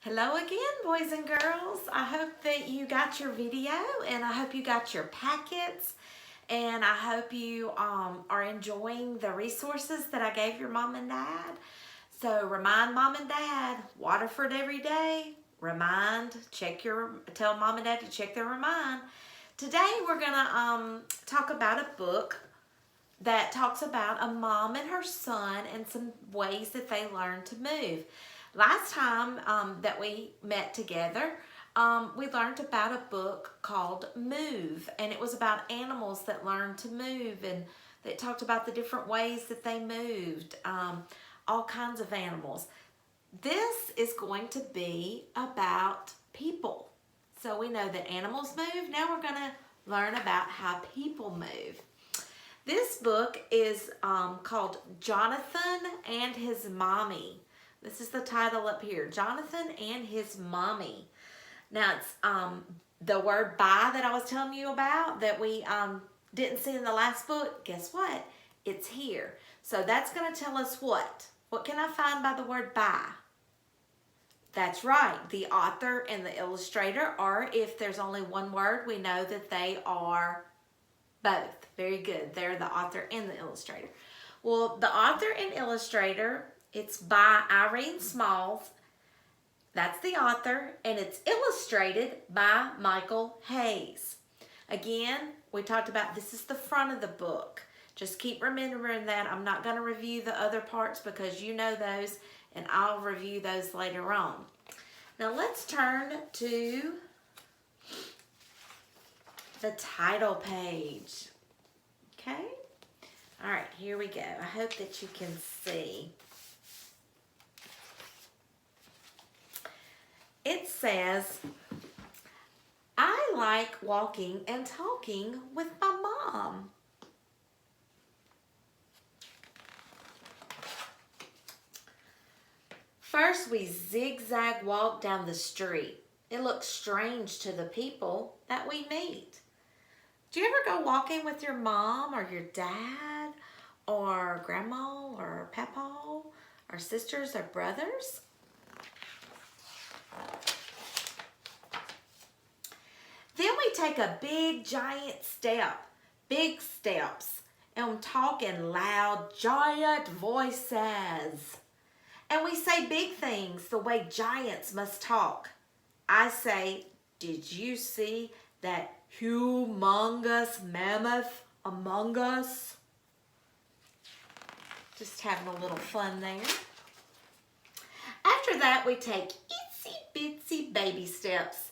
Hello again, boys and girls. I hope that you got your video and I hope you got your packets and I hope you are enjoying the resources that I gave your mom and dad. So remind mom and dad, Waterford every day. Tell mom and dad to check their remind. Today we're gonna talk about a book that talks about a mom and her son and some ways that they learn to move. Last time that we met together, we learned about a book called Move, and it was about animals that learned to move, and it talked about the different ways that they moved, all kinds of animals. This is going to be about people. So we know that animals move. Now we're going to learn about how people move. This book is called Johnathan and His Mommy. This is the title up here, Johnathan and His Mommy. Now it's the word by that I was telling you about that we didn't see in the last book. Guess what? It's here. So that's going to tell us what? What can I find by the word by? That's right, the author and the illustrator, or if there's only one word, we know that they are both. Very good. They're the author and the illustrator. Well, the author and illustrator, it's by Irene. That's the author, and it's illustrated by Michael Hayes. Again, we talked about this is the front of the book. Just keep remembering that. I'm not going to review the other parts because you know those, and I'll review those later on. Now let's turn to the title page. Okay? All right, here we go. I hope that you can see. It says, I like walking and talking with my mom. First, we zigzag walk down the street. It looks strange to the people that we meet. Do you ever go walking with your mom or your dad or grandma or papa or sisters or brothers? Then we take a big giant step, big steps, and talk in loud giant voices. And we say big things the way giants must talk. I say, did you see that humongous mammoth among us? Just having a little fun there. After that, we take itsy bitsy baby steps.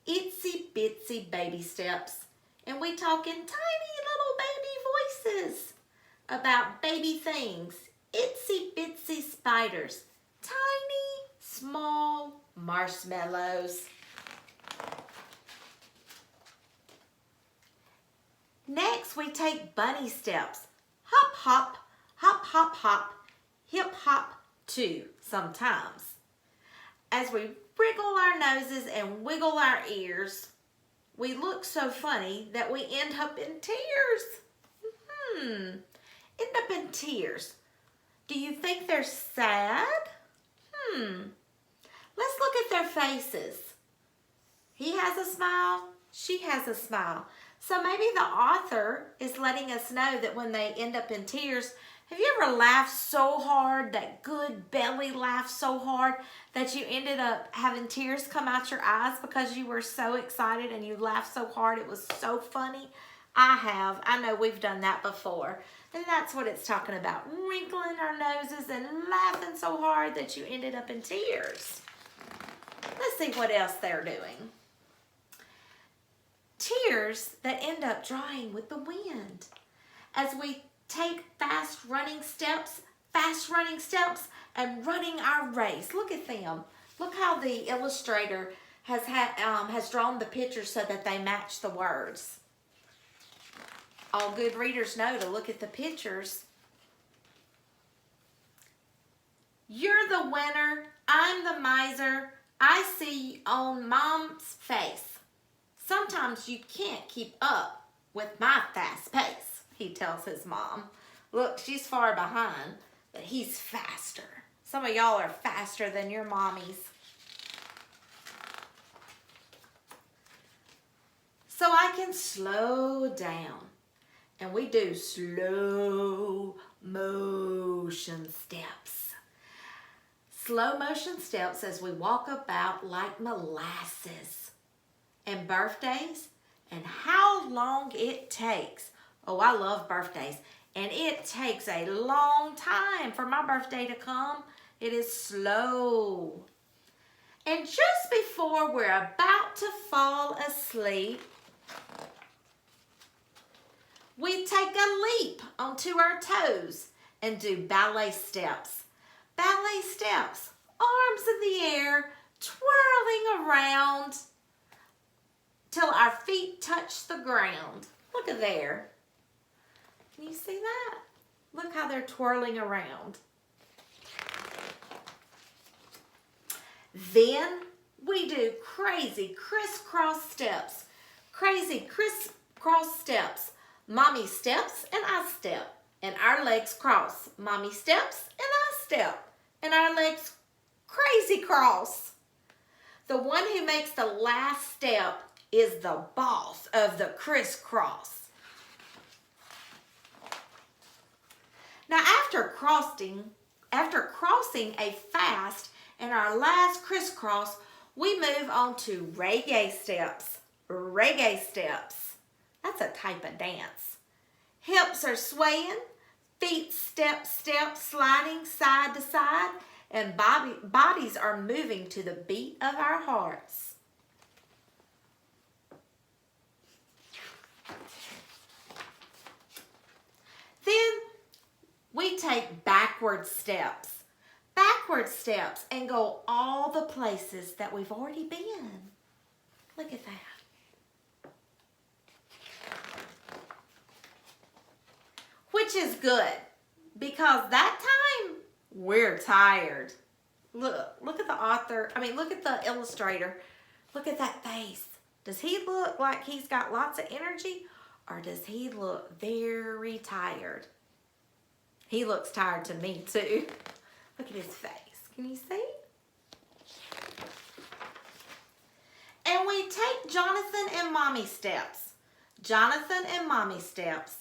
Itsy bitsy baby steps. And we talk in tiny little baby voices about baby things. Itsy bitsy spiders. Tiny small marshmallows. Next, we take bunny steps. Hop, hop, hop, hop, hop, hip, hop, too, sometimes. As we wriggle our noses and wiggle our ears, we look so funny that we end up in tears. End up in tears. Do you think they're sad? Let's look at their faces. He has a smile. She has a smile. So maybe the author is letting us know that when they end up in tears, have you ever laughed so hard, that good belly laugh so hard that you ended up having tears come out your eyes because you were so excited and you laughed so hard it was so funny? I have. I know we've done that before. And that's what it's talking about. Wrinkling our noses and laughing so hard that you ended up in tears. Let's see what else they're doing. Tears that end up drying with the wind. As we take fast running steps, and running our race. Look at them. Look how the illustrator has drawn the pictures so that they match the words. All good readers know to look at the pictures. You're the winner. I'm the miser. I see on Mom's face. Sometimes you can't keep up with my fast pace, he tells his mom. Look, she's far behind, but he's faster. Some of y'all are faster than your mommies. so I can slow down. And we do slow motion steps. Slow motion steps as we walk about like molasses. And birthdays and how long it takes. Oh, I love birthdays. And it takes a long time for my birthday to come. It is slow. And just before we're about to fall asleep, we take a leap onto our toes and do ballet steps. Ballet steps, arms in the air, twirling around till our feet touch the ground. Look at there. Can you see that? Look how they're twirling around. Then we do crazy crisscross steps. Crazy crisscross steps. Mommy steps and I step. And our legs cross. Mommy steps and I step. And our legs crazy cross. The one who makes the last step is the boss of the crisscross. Now after crossing a fast and our last crisscross, we move on to reggae steps. Reggae steps. That's a type of dance. Hips are swaying, feet step, sliding side to side, and bodies are moving to the beat of our hearts. Then we take backward steps. Backward steps and go all the places that we've already been. Look at that. Which is good because that time we're tired. Look at the author. Look at the illustrator. Look at that face. Does he look like he's got lots of energy or does he look very tired? He looks tired to me too. Look at his face. Can you see? And we take Johnathan and Mommy steps. Johnathan and Mommy steps.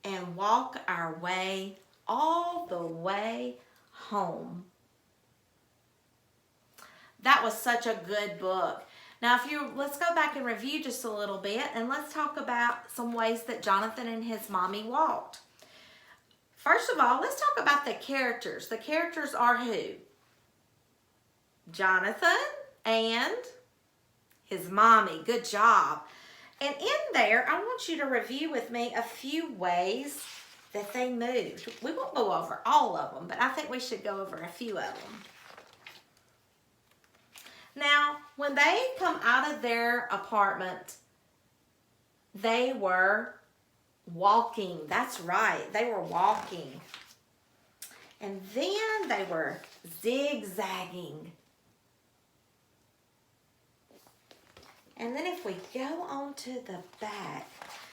And walk our way all the way home. That was such a good book. Now, let's go back and review just a little bit and let's talk about some ways that Johnathan and his mommy walked. First of all, let's talk about the characters. The characters are who? Johnathan and his mommy. Good job. And in there, I want you to review with me a few ways that they moved. We won't go over all of them, but I think we should go over a few of them. Now, when they come out of their apartment, they were walking. That's right. They were walking. And then they were zigzagging. And then if we go on to the back,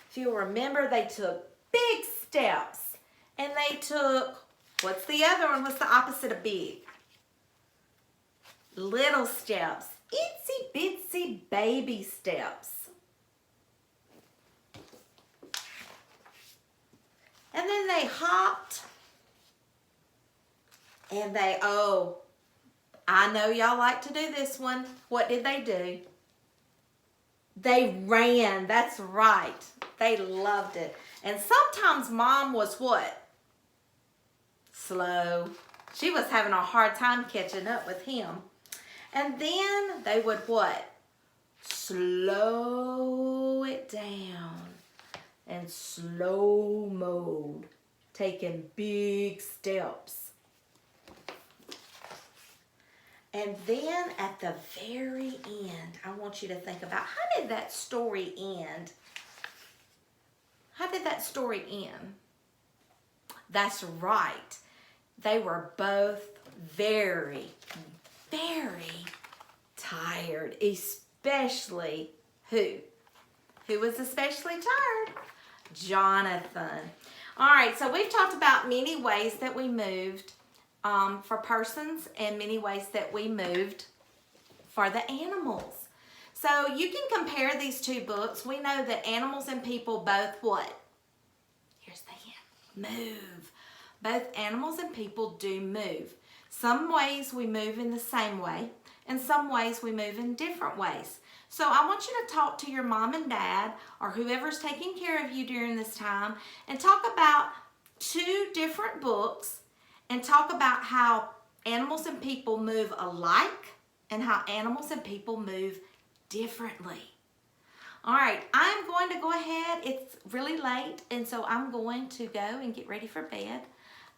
if you remember, they took big steps. And they took, what's the other one? What's the opposite of big? Little steps. Itsy bitsy baby steps. And then they hopped. And they, oh, I know y'all like to do this one. What did they do? They ran. That's right. They loved it. And sometimes Mom was what? Slow. She was having a hard time catching up with him. And then they would what? Slow it down. And slow mode. Taking big steps. And then at the very end, I want you to think about, how did that story end? How did that story end? That's right. They were both very, very tired. Especially who? Who was especially tired? Johnathan. All right, so we've talked about many ways that we moved for persons and many ways that we moved for the animals. So you can compare these two books. We know that animals and people both what? Here's the hint. Move. Both animals and people do move. Some ways we move in the same way, and some ways we move in different ways. So I want you to talk to your mom and dad or whoever's taking care of you during this time and talk about two different books and talk about how animals and people move alike and how animals and people move differently. All right, I'm going to go ahead. It's really late, and so I'm going to go and get ready for bed.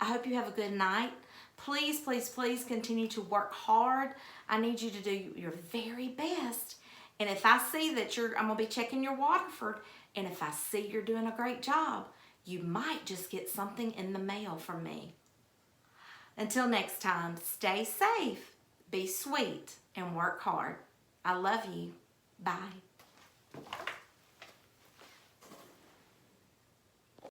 I hope you have a good night. Please, please, please continue to work hard. I need you to do your very best. And if I see that I'm going to be checking your Waterford, and if I see you're doing a great job, you might just get something in the mail from me. Until next time, stay safe, be sweet, and work hard. I love you. Bye.